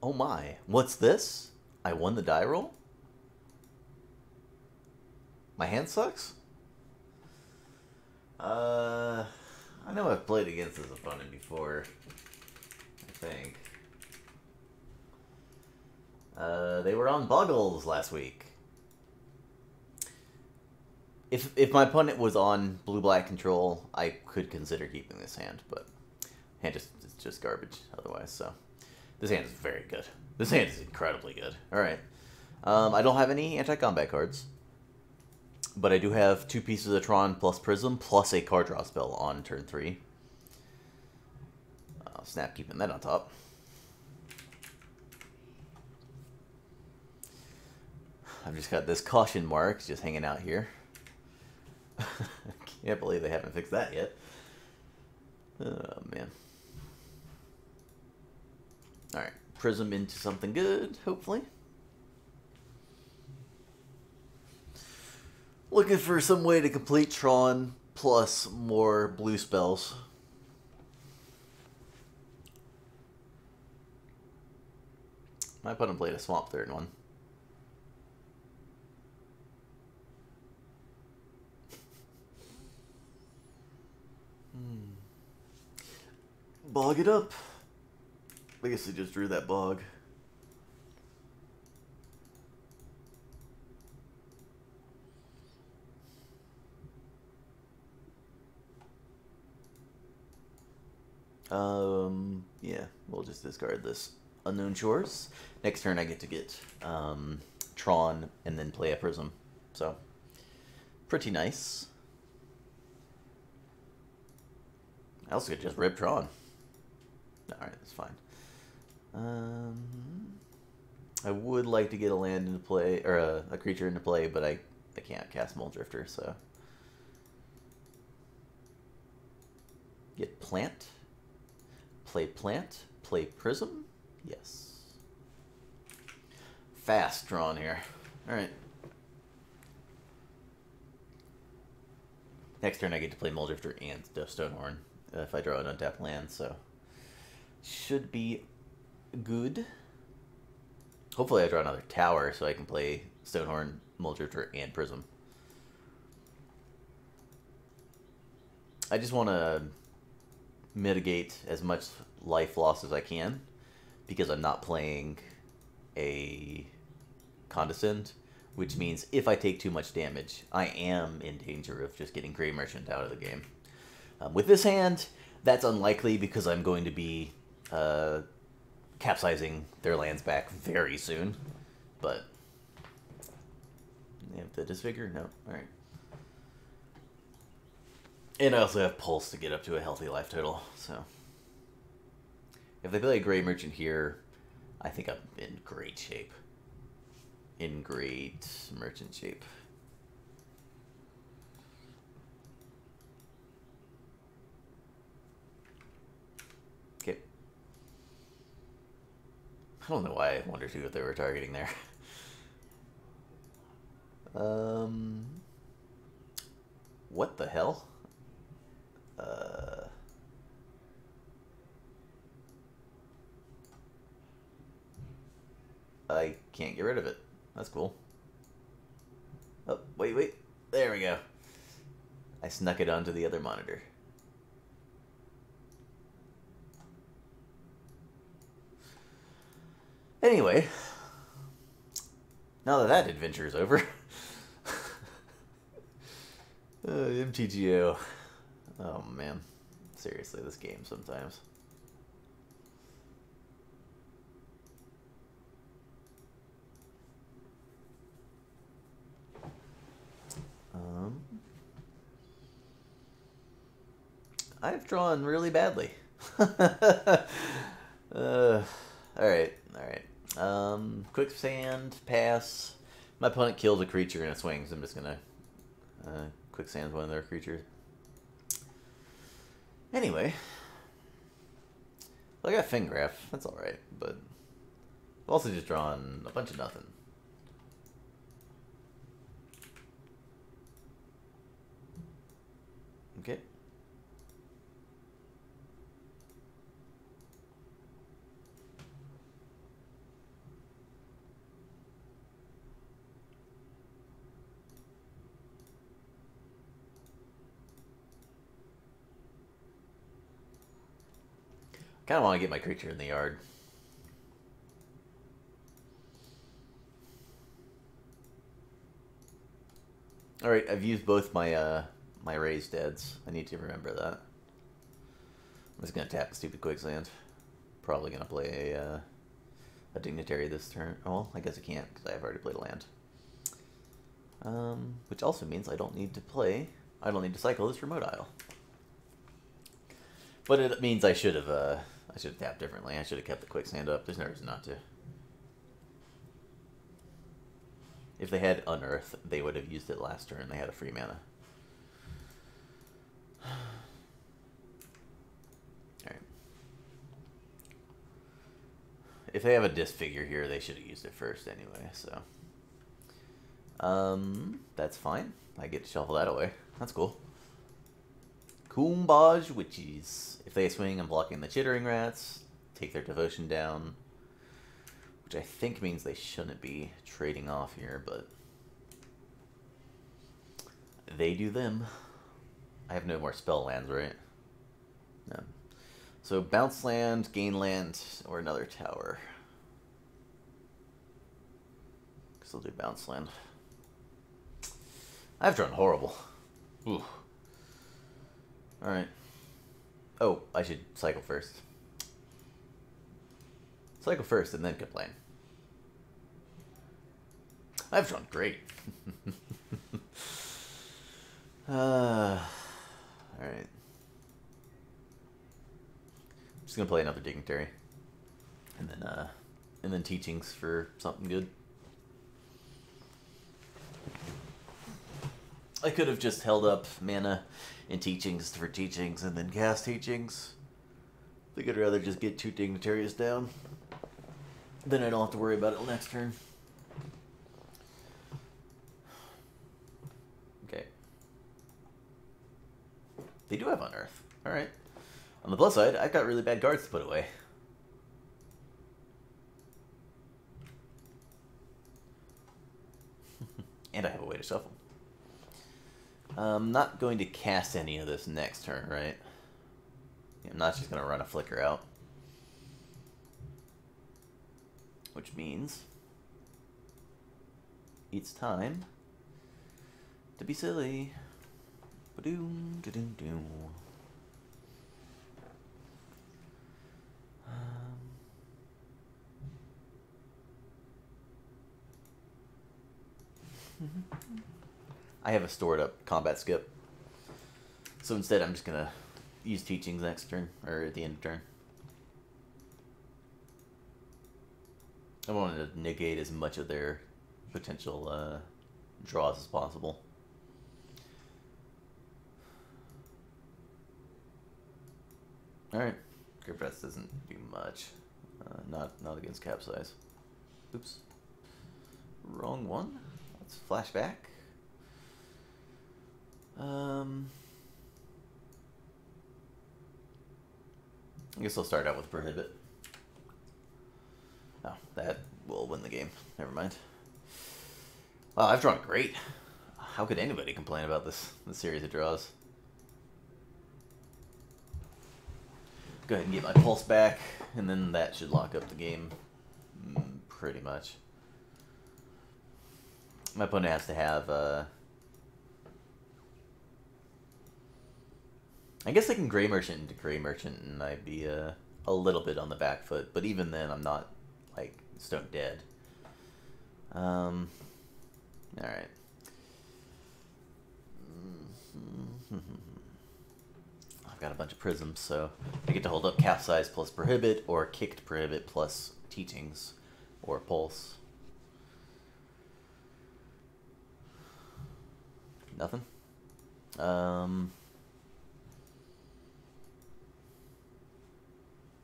Oh my, what's this? I won the die roll? My hand sucks? Uh, I know I've played against this opponent before, I think. They were on Buggles last week. If my opponent was on blue-black control, I could consider keeping this hand, but hand it's just garbage otherwise, so. This hand is very good. This hand is incredibly good. Alright. I don't have any anti-combat cards, but I do have 2 pieces of Tron plus Prism plus a card draw spell on turn 3. Snap keeping that on top. I've just got this caution mark just hanging out here. Can't believe they haven't fixed that yet. Oh, man. Alright, Prism into something good, hopefully. Looking for some way to complete Tron plus more blue spells. My opponent played a Swamp Third one. Bog it up. I guess they just drew that bog. Yeah, we'll just discard this Unknown Shores. Next turn I get to get Tron and then play a Prism. So, pretty nice. I also could just rip Tron. Alright, that's fine. I would like to get a land into play, or a creature into play, but I can't cast Mole Drifter, so. Get Plant. Play Prism. Yes. Fast drawn here. Alright. Next turn I get to play Mole Drifter and Stonehorn if I draw an untapped land, so. Should be good. Hopefully I draw another tower so I can play Stonehorn, Mole Drifter, and Prism. I just want to mitigate as much life loss as I can because I'm not playing a Condescend, which means if I take too much damage, I am in danger of just getting Grey Merchant out of the game. With this hand, that's unlikely because I'm going to be capsizing their lands back very soon, but they have the Disfigure? No. Alright. And I also have Pulse to get up to a healthy life total, so. If they play a Grey Merchant here, I think I'm in great shape. In great merchant shape. Okay. I don't know why I wondered who they were targeting there. What the hell? I can't get rid of it. That's cool. Oh, wait. There we go. I snuck it onto the other monitor. Anyway, now that that adventure is over, MTGO. Oh man, seriously, this game sometimes. I've drawn really badly. Alright. Quicksand, pass. My opponent kills a creature in a swing, so I'm just gonna quicksand one of their creatures. Anyway. Well, I got Fingraph. That's alright, but I've also just drawn a bunch of nothing. Okay. Kind of want to get my creature in the yard. All right, I've used both my my raised deads. I need to remember that. I'm just gonna tap a stupid quicksand. Probably gonna play a dignitary this turn. Oh, well, I guess I can't because I've already played a land. Which also means I don't need to play. I don't need to cycle this remote isle. But it means I should have tapped differently. I should have kept the quicksand up. There's no reason not to. If they had Unearth, they would have used it last turn. They had a free mana. Alright. If they have a disfigure here, they should have used it first anyway, so. That's fine. I get to shuffle that away. That's cool. Kumbaj Witches. If they swing, I'm blocking the Chittering Rats. Take their devotion down. Which I think means they shouldn't be trading off here, but they do them. I have no more spell lands, right? No. So bounce land, gain land, or another tower. Guess I'll do bounce land. I've drawn horrible. Ooh. Alright. Oh, I should cycle first. Cycle first and then complain. I've drawn great. Alright. I'm just gonna play another dignitary. And then teachings for something good. I could have just held up mana in teachings for teachings and then cast teachings. I think I'd rather just get 2 dignitaries down. Then I don't have to worry about it next turn. Okay. They do have Unearth. Alright. On the plus side, I've got really bad cards to put away. And I have a way to shuffle. I'm not going to cast any of this next turn, right? I'm not just going to run a flicker out. Which means it's time to be silly. Ba-doom, da-doom, doom. I have a stored up combat skip. So instead I'm just going to use teachings next turn, or at the end of turn. I wanted to negate as much of their potential draws as possible. Alright. Grip Press doesn't do much. Not against Capsize. Oops. Wrong one. Let's flash back. I guess I'll start out with Prohibit. Oh, that will win the game. Never mind. Wow, I've drawn great. How could anybody complain about this series of draws? Go ahead and get my pulse back, and then that should lock up the game pretty much. My opponent has to have I guess I can Gray Merchant into Gray Merchant and I'd be a little bit on the back foot, but even then I'm not like stone dead. Alright. I've got a bunch of prisms, so I get to hold up Capsize plus Prohibit, or Kicked Prohibit plus Teachings, or Pulse. Nothing?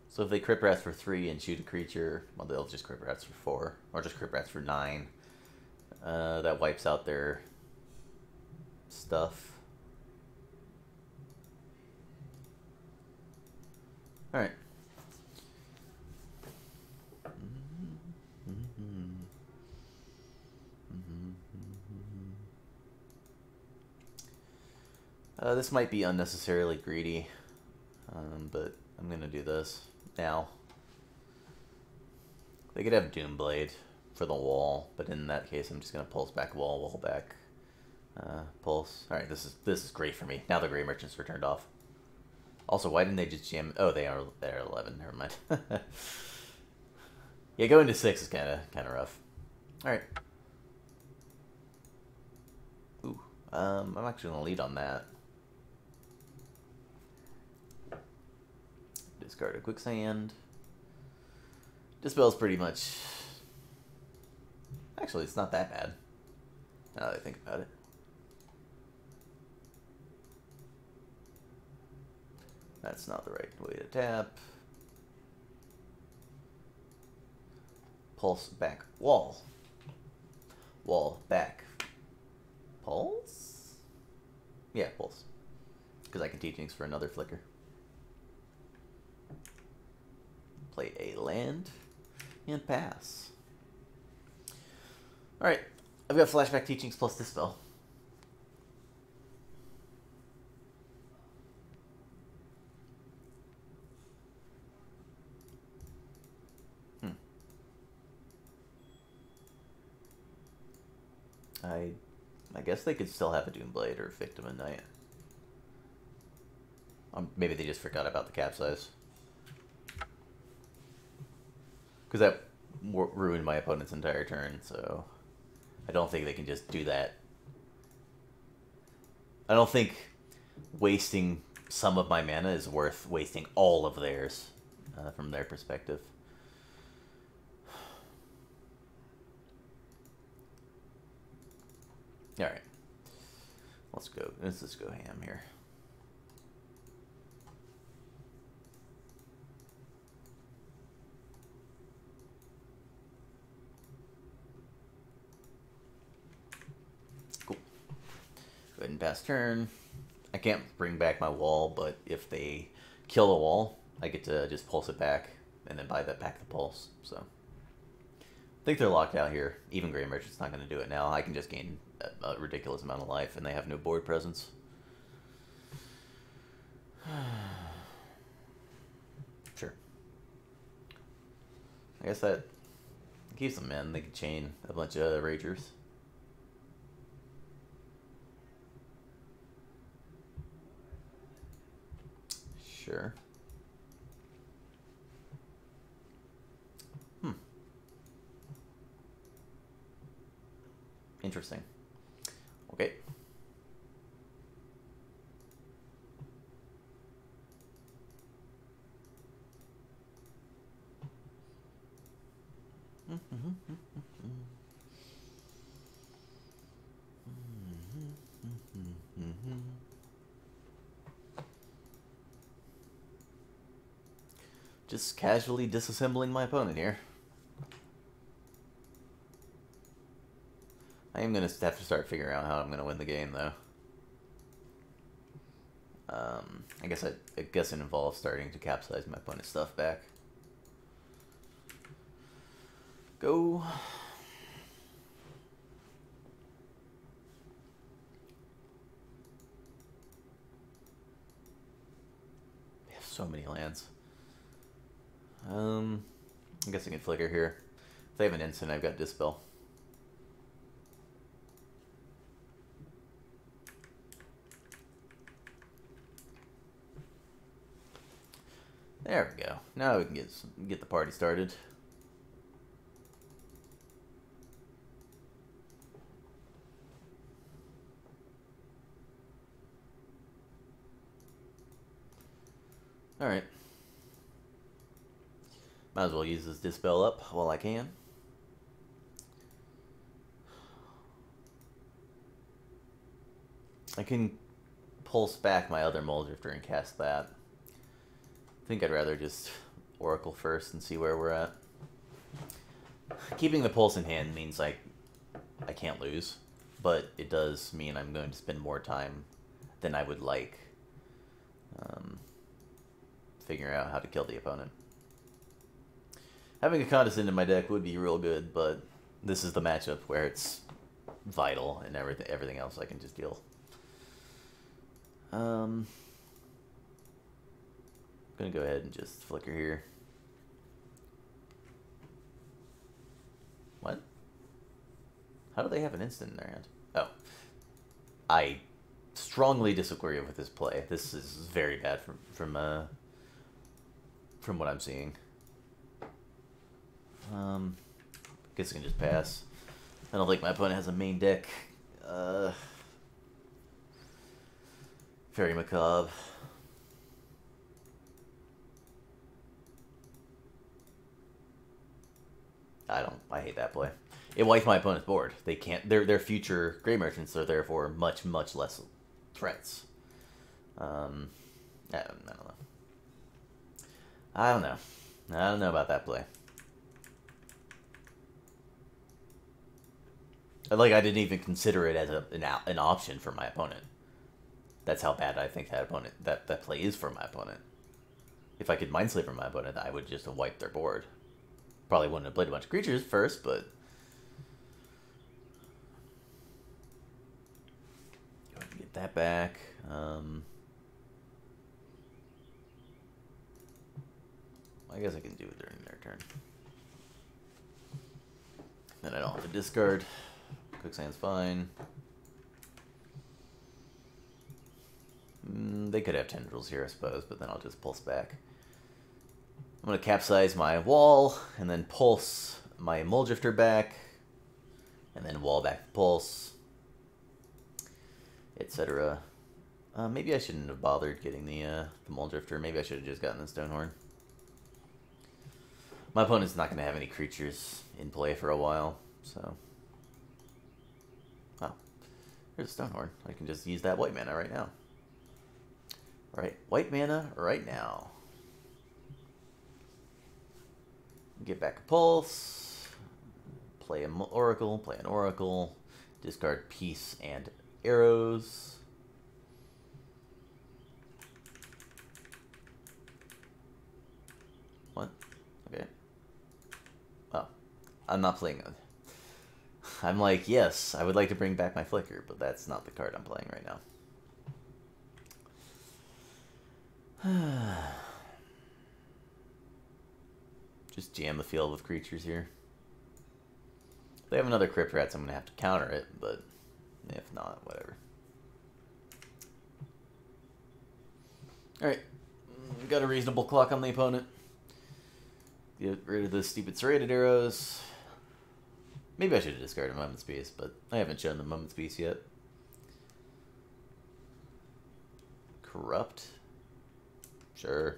So if they Crypt Rats for 3 and shoot a creature, well, they'll just Crypt Rats for 4, or just Crypt Rats for 9. That wipes out their stuff. Alright. This might be unnecessarily greedy, but I'm gonna do this now. They could have Doomblade for the wall, but in that case, I'm just gonna pulse back wall back, pulse. All right, this is great for me. Now the Gray Merchants are turned off. Also, why didn't they just jam? Oh, they're 11. Never mind. Yeah, going to 6 is kind of rough. All right. Ooh, I'm actually gonna lead on that. Discard a Quicksand. Dispel's pretty much... Actually, it's not that bad, now that I think about it. That's not the right way to tap. Pulse back wall. Wall back. Pulse? Yeah, pulse. Because I can Teachings for another flicker. Play a land and pass. Alright, I've got Flashback Teachings plus Dispel. I guess they could still have a Doomblade or Victim at Night. Maybe they just forgot about the capsize. Because that ruined my opponent's entire turn, so I don't think they can just do that. I don't think wasting some of my mana is worth wasting all of theirs from their perspective. All right, let's go. Let's just go ham here. Cool. Go ahead and pass turn. I can't bring back my wall, but if they kill the wall, I get to just pulse it back and then buy that back the pulse. So I think they're locked out here. Even Gray Merchant's not going to do it now. I can just gain a ridiculous amount of life, and they have no board presence. Sure. I guess that keeps them in. They can chain a bunch of Ragers. Sure. Interesting. Okay. Just casually disassembling my opponent here. I am going to have to start figuring out how I'm going to win the game, though. I guess it involves starting to capsize my opponent's stuff back. Go. They have so many lands. I guess I can flicker here. If they have an instant, I've got Dispel. There we go. Now we can get the party started. All right. Might as well use this Dispel up while I can. I can pulse back my other Muldrifter and cast that. I think I'd rather just Oracle first and see where we're at. Keeping the pulse in hand means I can't lose, but it does mean I'm going to spend more time than I would like figuring out how to kill the opponent. Having a Condescend in my deck would be real good, but this is the matchup where it's vital, and everything else I can just deal. gonna go ahead and just flicker here. What? How do they have an instant in their hand? Oh. I strongly disagree with this play. This is very bad from what I'm seeing. Guess I can just pass. I don't think my opponent has a main deck. Very macabre. I hate that play. It wipes my opponent's board. They can't. Their future Grey Merchants are therefore much less threats. I don't know. I don't know about that play. Like, I didn't even consider it as an option for my opponent. That's how bad I think that play is for my opponent. If I could Mindslave for my opponent, I would just have wiped their board. Probably wouldn't have played a bunch of creatures first, but go ahead and get that back. I guess I can do it during their turn. Then I don't have to discard. Quicksand's fine. They could have tendrils here, I suppose, but then I'll just pulse back. I'm going to capsize my wall, and then pulse my Mulldrifter back, and then wall back pulse, etc. Maybe I shouldn't have bothered getting the Mulldrifter. Maybe I should have just gotten the Stonehorn. My opponent's not going to have any creatures in play for a while, so... Oh, here's a Stonehorn. I can just use that white mana right now. Right, white mana right now. Get back a pulse, play an oracle, discard peace and arrows. What? Okay. Oh, I'm not playing it. I'm like, yes, I would like to bring back my flicker, but that's not the card I'm playing right now. Just jam the field with creatures here. If they have another Crypt Rats, I'm going to have to counter it, but if not, whatever. Alright, got a reasonable clock on the opponent. Get rid of the stupid serrated arrows. Maybe I should have discarded Moment's Peace, but I haven't shown the Moment's Peace yet. Corrupt. Sure.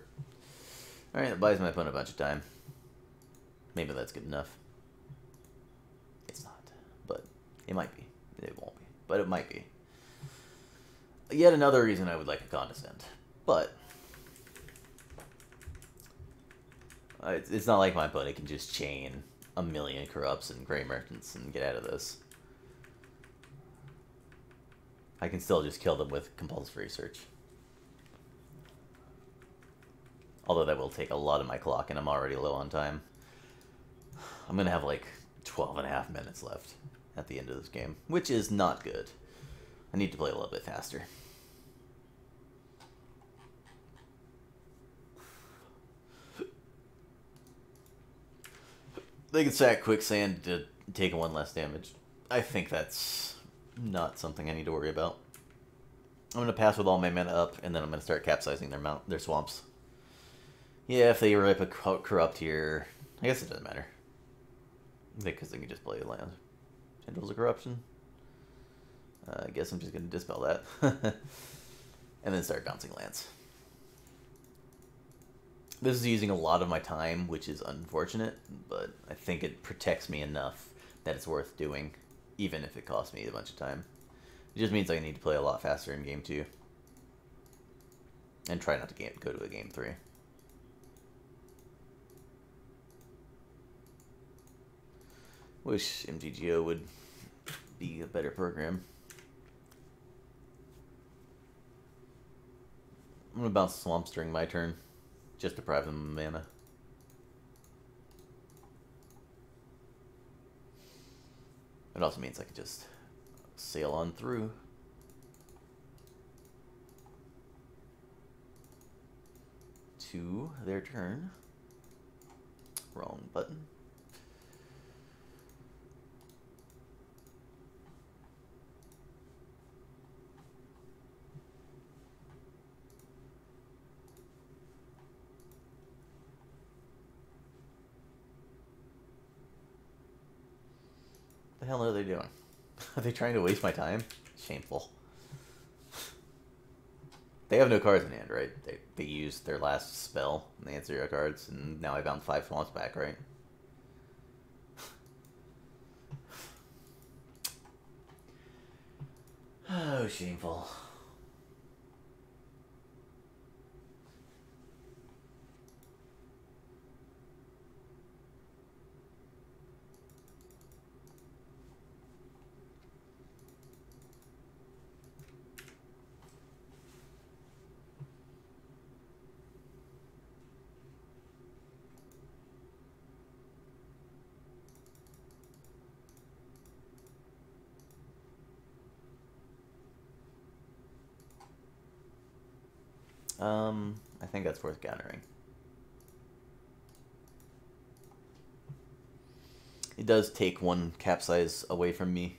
Alright, that buys my opponent a bunch of time. Maybe that's good enough. It's not, but it might be. It won't be, but it might be. Yet another reason I would like a Condescend, but it's not like my opponent can just chain a million Corrupts and Grey Merchants and get out of this. I can still just kill them with Compulsory Search. Although that will take a lot of my clock, and I'm already low on time. I'm going to have like 12.5 minutes left at the end of this game, which is not good. I need to play a little bit faster. They can sack Quicksand to take 1 less damage. I think that's not something I need to worry about. I'm going to pass with all my mana up, and then I'm going to start capsizing their swamps. Yeah, if they rip a Corrupt here, I guess it doesn't matter. Because they can just play a land. Tendrils of Corruption. I guess I'm just going to dispel that. And then start bouncing lands. This is using a lot of my time, which is unfortunate, but I think it protects me enough that it's worth doing, even if it costs me a bunch of time. It just means I need to play a lot faster in Game 2. And try not to go to a Game 3. Wish MTGO would be a better program. I'm going to bounce the swamps during my turn. Just deprive them of mana. It also means I can just sail on through. to their turn. Wrong button. What the hell are they doing? Are they trying to waste my time? Shameful. They have no cards in hand, right? They used their last spell and they had 0 cards, and now I bound 5 swamps back, right? Oh, shameful. I think that's worth countering. It does take 1 capsize away from me,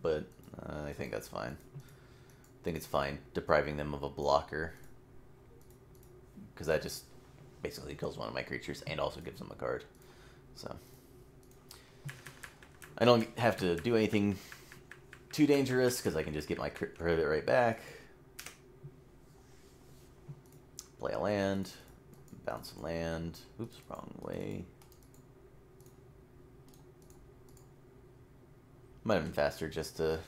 but I think that's fine. I think it's fine depriving them of a blocker, because that just basically kills one of my creatures and also gives them a card. So I don't have to do anything too dangerous, because I can just get my Privet right back. Play a land, bounce a land. Oops, wrong way. Might have been faster just to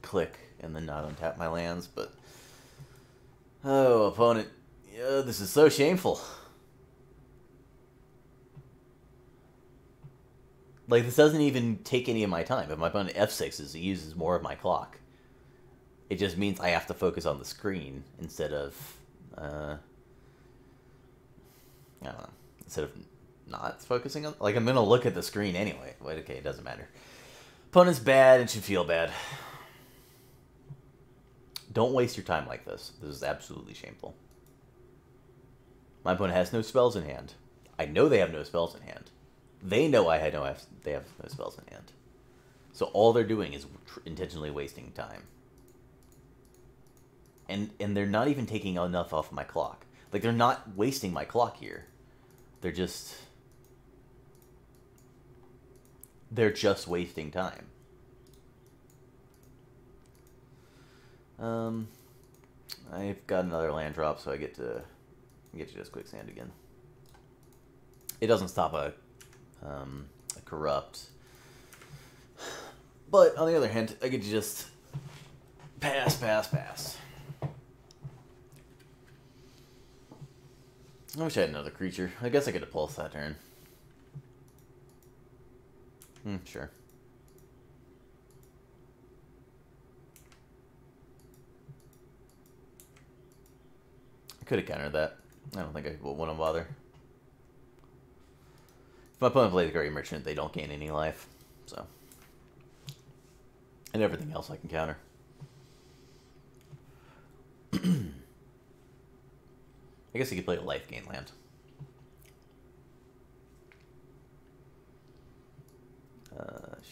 click and then not untap my lands, but oh, opponent, yeah, this is so shameful. Like, this doesn't even take any of my time. If my opponent F6s, he uses more of my clock. It just means I have to focus on the screen instead of I don't know. Instead of not focusing on... Like, I'm going to look at the screen anyway. Wait, okay, it doesn't matter. Opponent's bad and should feel bad. Don't waste your time like this. This is absolutely shameful. My opponent has no spells in hand. I know they have no spells in hand. They know they have no spells in hand. So all they're doing is intentionally wasting time. And they're not even taking enough off my clock. Like, they're not wasting my clock here. They're just wasting time. I've got another land drop, so I get to just quicksand again. It doesn't stop a corrupt. But on the other hand, I get to just pass. I wish I had another creature. I guess I could have pulsed that turn. Sure. I could have countered that. I don't think I want to bother. If my opponent plays Great Merchant, they don't gain any life. So. And everything else I can counter. I guess he could play a life gain land.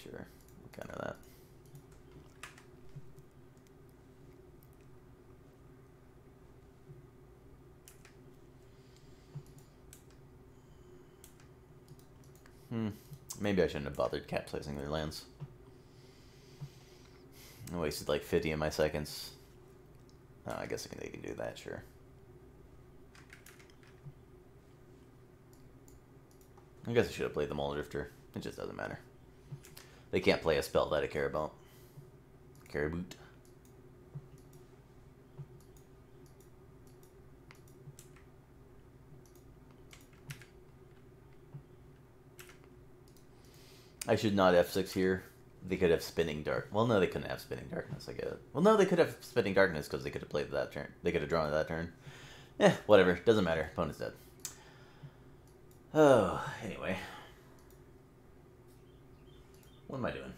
Sure. I'll counter that. Maybe I shouldn't have bothered capsizing their lands. I wasted like 50 of my seconds. Oh, I guess they can do that, sure. I guess I should have played the Mole Drifter. It just doesn't matter. They can't play a spell that I care about. Caribou. I should not F6 here. They could have Spinning Dark. Well, no, they couldn't have Spinning Darkness, I get it. Well, no, they could have Spinning Darkness because they could have played that turn. They could have drawn it that turn. Whatever. Doesn't matter. Opponent's dead. Oh, anyway. What am I doing?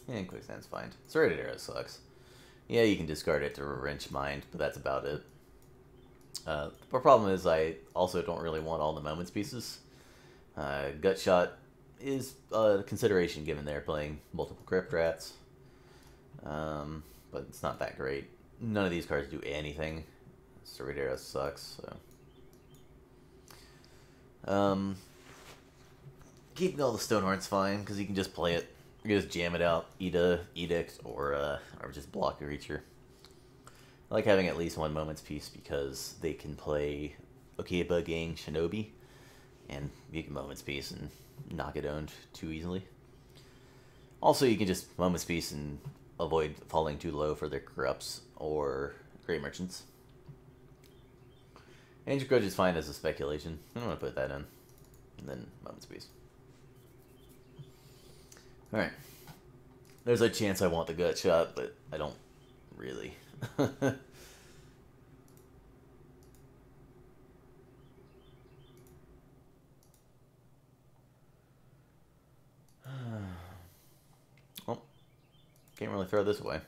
And Quicksand's fine. Serrated Arrow sucks. Yeah, you can discard it to Wrench Mind, but that's about it. The problem is I also don't really want all the Moments pieces. Gut Shot is a consideration given they're playing multiple Crypt Rats. But it's not that great. None of these cards do anything. Serrated Arrow sucks, so... keeping all the Stonehorn's fine, because you can just play it. You can just jam it out, eat a Edict, or just block a creature. I like having at least one Moments piece because they can play Okeba Gang Shinobi, and you can Moments piece and not get owned too easily. Also, you can just Moments piece and avoid falling too low for their Corrupts or Great Merchants. Ancient Grudge is fine as a speculation. I'm going to put that in. And then Moments piece. Alright. There's a chance I want the Gut Shot, but I don't really. Well, can't really throw this away.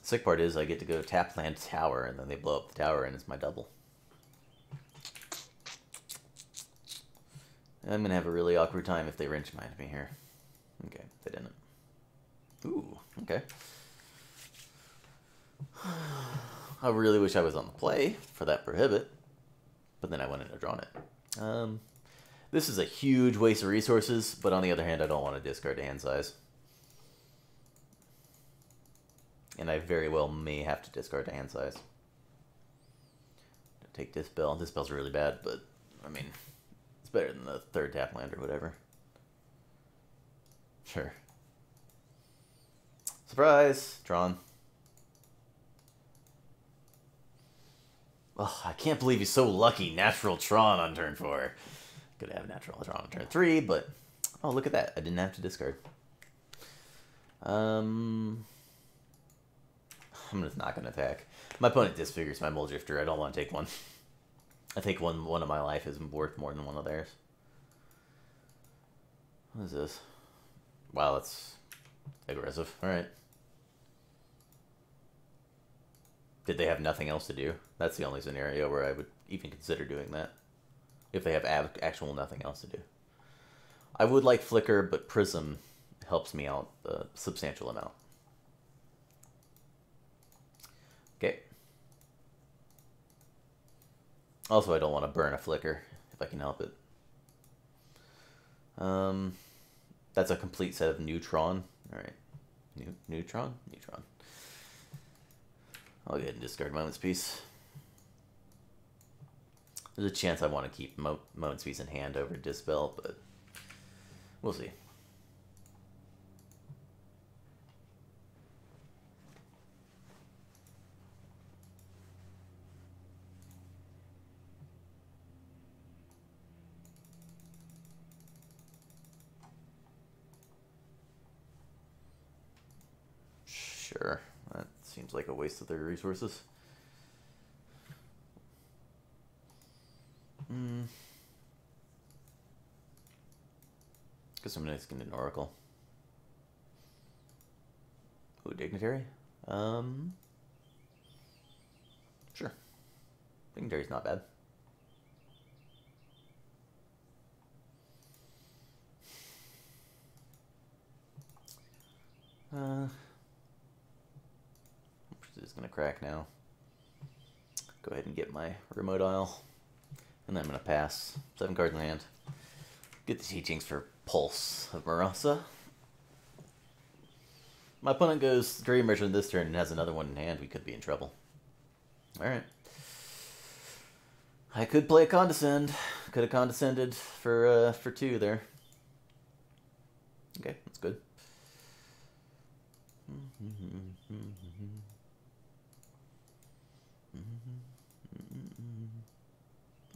Sick part is I get to go tap land tower, and then they blow up the tower, and it's my double. I'm gonna have a really awkward time if they Wrench Mind me here. Okay, they didn't. Ooh, okay. I really wish I was on the play for that Prohibit, but then I wouldn't have drawn it. This is a huge waste of resources, but on the other hand, I don't want to discard hand size. And I very well may have to discard to hand size. Take Dispel. Dispel's really bad, but, I mean, it's better than the third tap land or whatever. Sure. Surprise! Tron. Oh, I can't believe he's so lucky. Natural Tron on turn 4. Could have Natural Tron on turn 3, but... Oh, look at that. I didn't have to discard. I'm just not going to attack. My opponent disfigures my Mole Drifter. I don't want to take one. I think one of my life is worth more than one of theirs. What is this? Wow, that's aggressive. Alright. Did they have nothing else to do? That's the only scenario where I would even consider doing that. If they have actual nothing else to do. I would like Flicker, but Prism helps me out a substantial amount. Okay. Also, I don't want to burn a Flicker, if I can help it. That's a complete set of Neutron. Alright. Neutron? Neutron. I'll go ahead and discard Moments Piece. There's a chance I want to keep Moments Piece in hand over Dispel, but we'll see. Sure, that seems like a waste of their resources. Guess I'm gonna skin an Oracle. Ooh, Dignitary? Sure. Dignitary's not bad. Is gonna crack now. Go ahead and get my remote isle. And then I'm gonna pass. 7 cards in hand. Get the teachings for Pulse of Marasa. My opponent goes Dream Merchant this turn and has another one in hand. We could be in trouble. Alright. I could play a Condescend. Could have condescended for 2 there. Okay, that's good.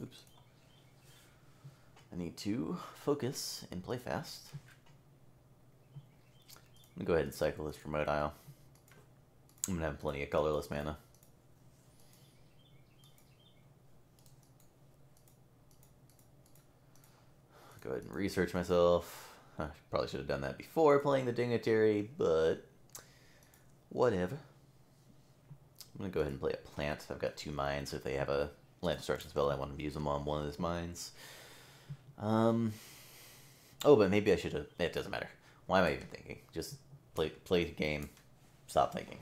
Oops. I need to focus and play fast. I'm gonna go ahead and cycle this Remote Isle. I'm gonna have plenty of colorless mana. Go ahead and research myself. I probably should have done that before playing the Dignitary, but whatever. I'm going to go ahead and play a plant. I've got 2 mines. If they have a land destruction spell, I want to use them on one of those mines. Oh, but maybe I should have... It doesn't matter. Why am I even thinking? Just play the game. Stop thinking.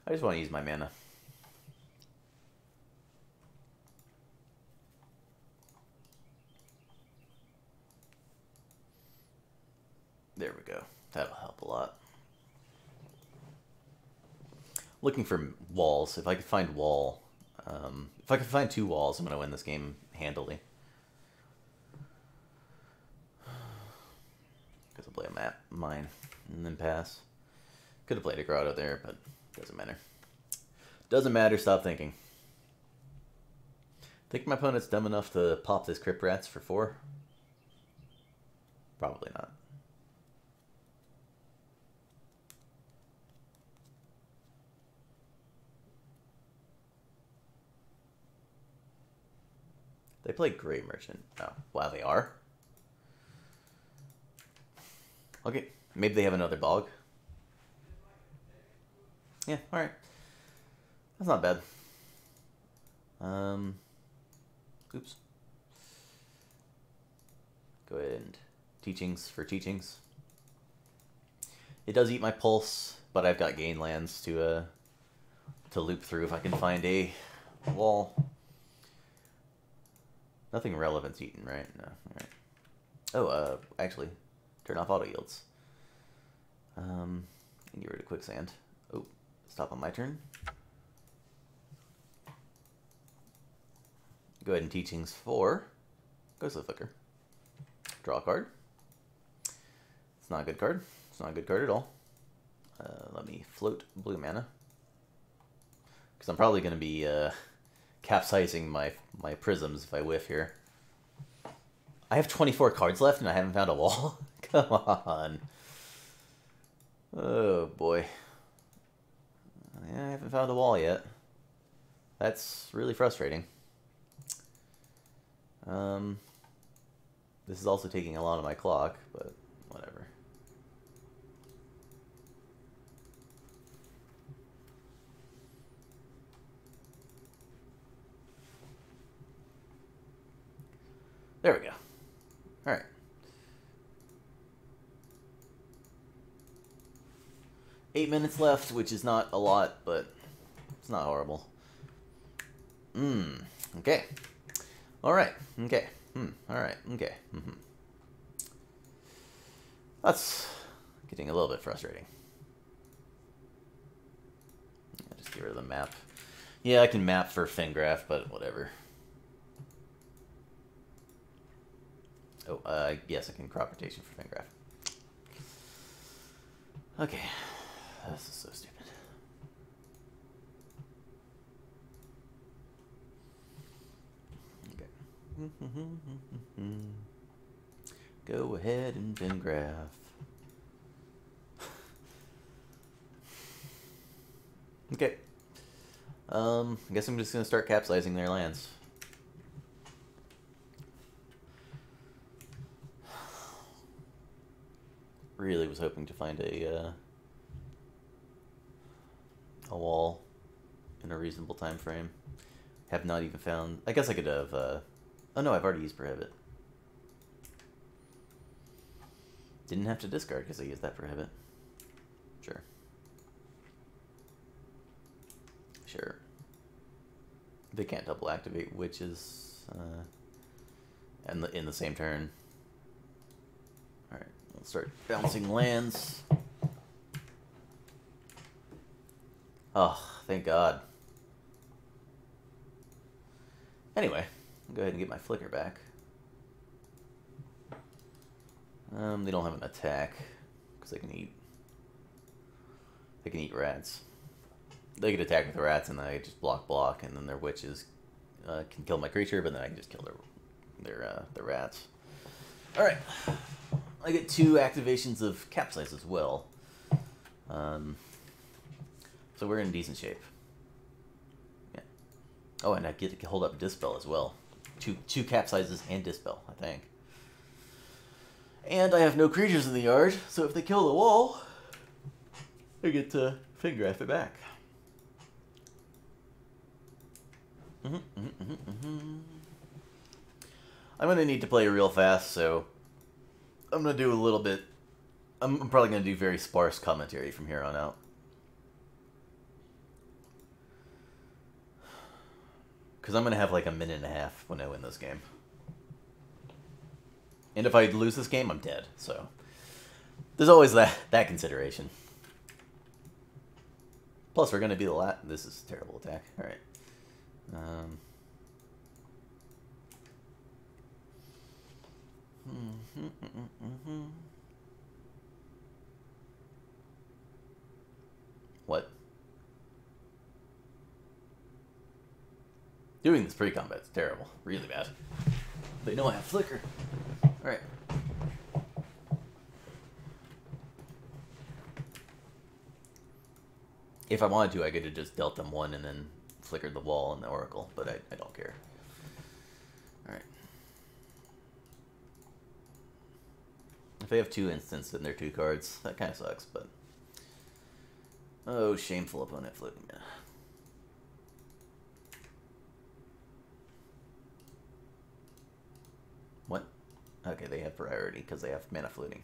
I just want to use my mana. There we go. That'll help a lot. Looking for walls. If I could find wall... if I could find 2 walls, I'm going to win this game handily. Because I'll play a mine and then pass. Could have played a grotto there, but doesn't matter. Doesn't matter, stop thinking. Think my opponent's dumb enough to pop this Crypt Rats for 4? Probably not. They play Grey Merchant. Oh, wow, they are? Okay, maybe they have another bog. Yeah, alright. That's not bad. Oops. Go ahead and teachings for teachings. It does eat my pulse, but I've got gain lands to loop through if I can find a wall. Nothing relevant's eaten, right? No. Alright. Oh, actually, turn off auto yields. And get rid of quicksand. Oh, stop on my turn. Go ahead and teachings for Ghostly Flicker. Draw a card. It's not a good card. It's not a good card at all. Let me float blue mana. Because I'm probably going to be capsizing my prisms if I whiff here. I have 24 cards left and I haven't found a wall. Come on. Oh boy. Yeah, I haven't found a wall yet. That's really frustrating. This is also taking a lot of my clock, but whatever. There we go. All right. 8 minutes left, which is not a lot, but it's not horrible. Okay. All right. Okay. All right. Okay. That's getting a little bit frustrating. I'll just get rid of the map. Yeah, I can map for Fingraph, but whatever. Oh, yes, I can crop rotation for Fingraph. Okay. This is so stupid. Okay. Go ahead and Fingraph. Okay. I guess I'm just gonna start capsizing their lands. Really was hoping to find a wall in a reasonable time frame. Have not even found. I guess I could have. Oh no, I've already used Prohibit. Didn't have to discard because I used that Prohibit. Sure. Sure. They can't double activate witches and in the same turn. All right, let's start bouncing lands. Oh, thank God. Anyway, I'll go ahead and get my flicker back. They don't have an attack because they can eat. They can eat rats. They can attack with the rats, and then I just block, and then their witches can kill my creature, but then I can just kill their rats. Alright. I get 2 activations of Capsize as well. So we're in decent shape. Yeah. Oh, and I get to hold up Dispel as well. Two Capsizes and Dispel, I think. And I have no creatures in the yard, so if they kill the wall, I get to Fingraph it back. I'm going to need to play real fast, so I'm going to do a little bit. I'm probably going to do very sparse commentary from here on out. Because I'm going to have like a minute and a half when I win this game. And if I lose this game, I'm dead. So there's always that consideration. Plus, we're going to be the last. This is a terrible attack. All right. What? Doing this pre-combat is terrible. Really bad. But you know I have Flicker. Alright. If I wanted to, I could have just dealt them 1 and then flickered the wall and the Oracle, but I don't care. Alright. If they have 2 instants and they're 2 cards, that kind of sucks, but... Oh, shameful opponent floating mana. What? Okay, they have priority because they have mana floating.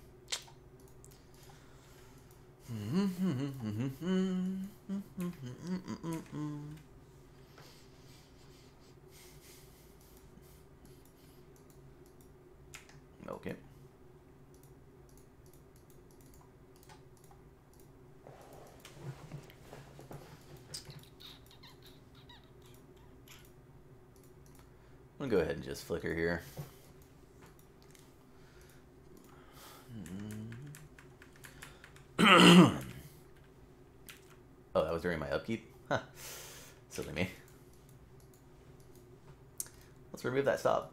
Okay. I'm gonna go ahead and just flicker here. Oh, that was during my upkeep? Huh. Silly me. Let's remove that stop.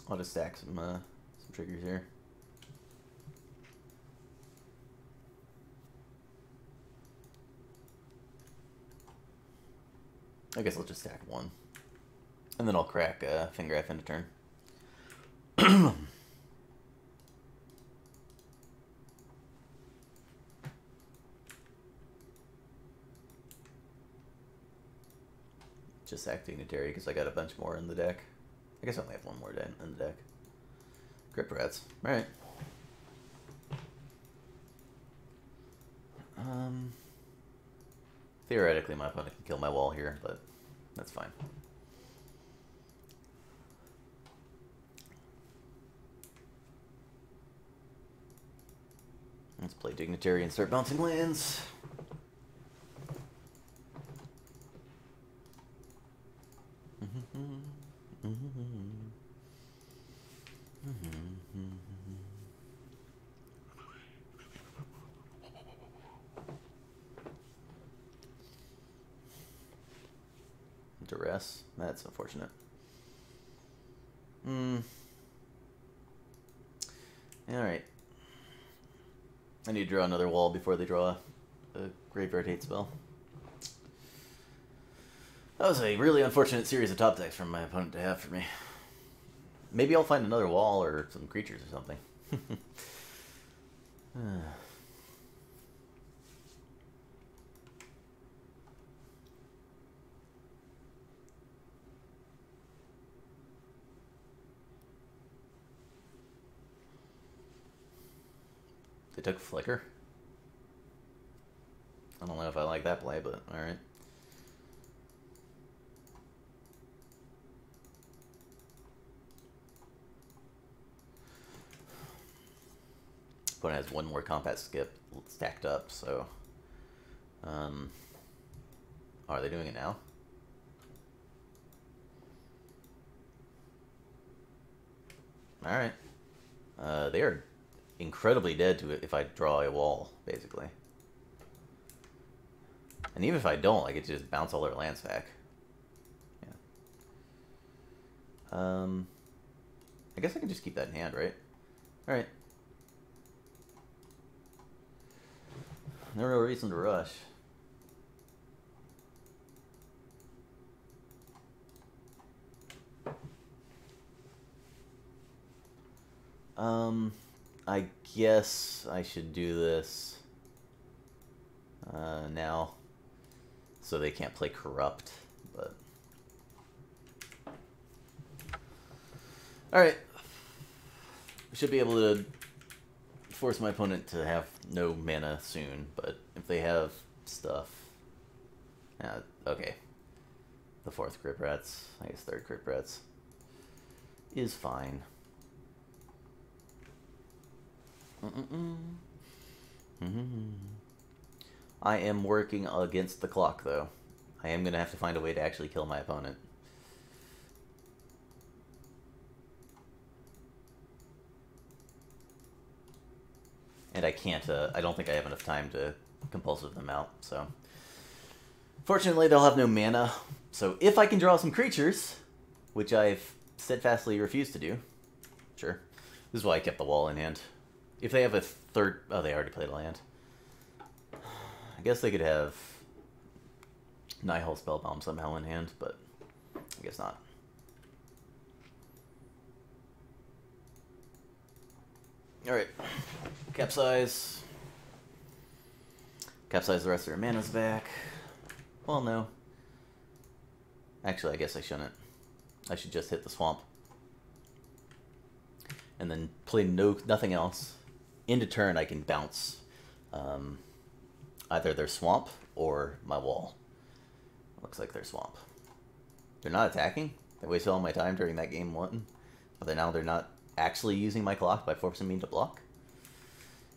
I'll just stack some triggers here. I guess I'll just stack 1. And then I'll crack Fingraph into turn. Just sack Dignitary because I got a bunch more in the deck. I guess I only have 1 more in the deck. Grip Rats. Alright. Theoretically, my opponent can kill my wall here, but that's fine. Let's play Dignitary and start bouncing lands. Duress. That's unfortunate. Alright. I need to draw another wall before they draw a Graveyard Hate spell. That was a really unfortunate series of top decks from my opponent to have for me. Maybe I'll find another wall or some creatures or something. They took Flicker. I don't know if I like that play, but alright. Opponent has 1 more combat skip stacked up, so... are they doing it now? Alright. They are incredibly dead to it if I draw a wall, basically. And even if I don't, I get to just bounce all their lands back. Yeah. I guess I can just keep that in hand, right? Alright. No real reason to rush. I guess I should do this now, so they can't play Corrupt, but... Alright. I should be able to force my opponent to have no mana soon, but if they have stuff... okay. The fourth Crypt Rats, I guess third Crypt Rats, is fine. I am working against the clock, though. I am going to have to find a way to actually kill my opponent. And I can't, I don't think I have enough time to compulsive them out, so... Fortunately, they'll have no mana, so if I can draw some creatures, which I've steadfastly refused to do, sure. This is why I kept the wall in hand. If they have a third... Oh, they already played a land. I guess they could have Nihil Spellbound somehow in hand, but I guess not. Alright. Capsize. Capsize the rest of their mana's back. Well, no. Actually, I guess I shouldn't. I should just hit the swamp. And then play nothing else. Into turn, I can bounce either their swamp or my wall. Looks like their swamp. They're not attacking. They wasted all my time during that game one. But now they're not actually using my clock by forcing me to block.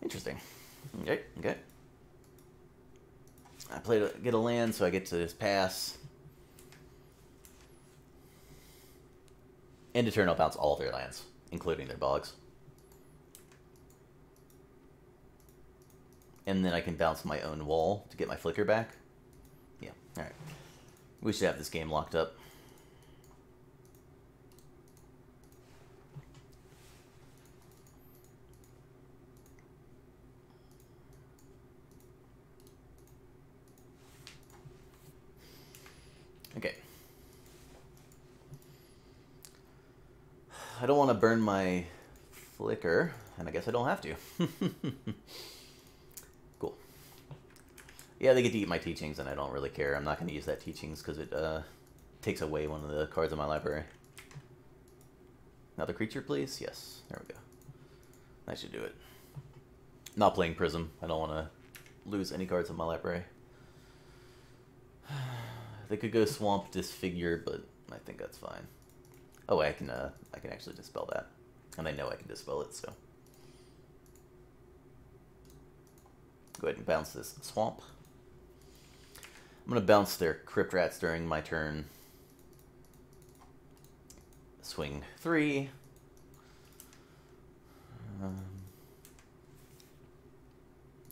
Interesting. Okay, okay. I get a land, so I get to just pass. End of turn, I'll bounce all their lands, including their bogs. And then I can bounce my own wall to get my flicker back. Yeah, alright. We should have this game locked up. Okay. I don't want to burn my flicker, and I guess I don't have to. Cool. Yeah, they get to eat my teachings, and I don't really care. I'm not going to use that teachings because it takes away one of the cards in my library. Another creature, please? Yes. There we go. That should do it. Not playing Prism. I don't want to lose any cards in my library. They could go Swamp Disfigure, but I think that's fine. Oh, I can actually dispel that. And they know I can dispel it, so. Go ahead and bounce this Swamp. I'm going to bounce their Crypt Rats during my turn. Swing 3.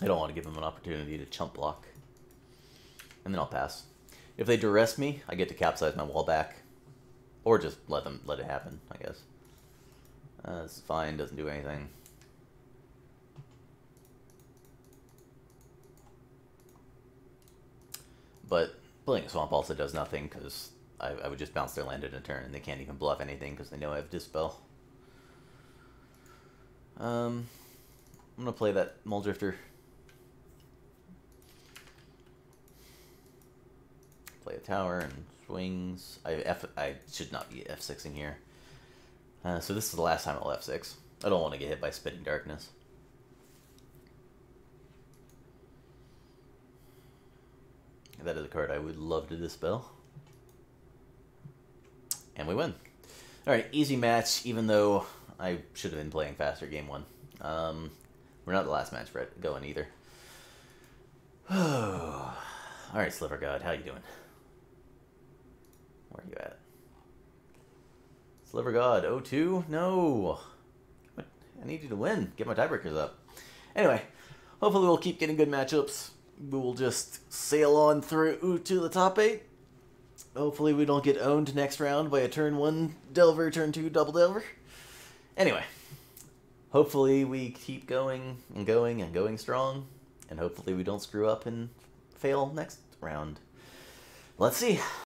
I don't want to give them an opportunity to chump block. And then I'll pass. If they duress me, I get to capsize my wall back. Or just let it happen, I guess. It's fine, doesn't do anything. But playing a swamp also does nothing, because I would just bounce their land in a turn, and they can't even bluff anything, because they know I have Dispel. I'm going to play that Muldrifter. Play a tower and swings. I should not be F6ing here. So this is the last time I'll F6. I don't want to get hit by Spitting Darkness. That is a card I would love to dispel. And we win. Alright, easy match, even though I should have been playing faster game one. We're not the last match going either. Alright, Sliver God, how you doing? Where are you at? Sliver God, 0-2? No! I need you to win. Get my tiebreakers up. Anyway, hopefully we'll keep getting good matchups. We will just sail on through to the top 8. Hopefully we don't get owned next round by a turn 1 Delver, turn 2 Double Delver. Anyway, hopefully we keep going and going and going strong. And hopefully we don't screw up and fail next round. Let's see.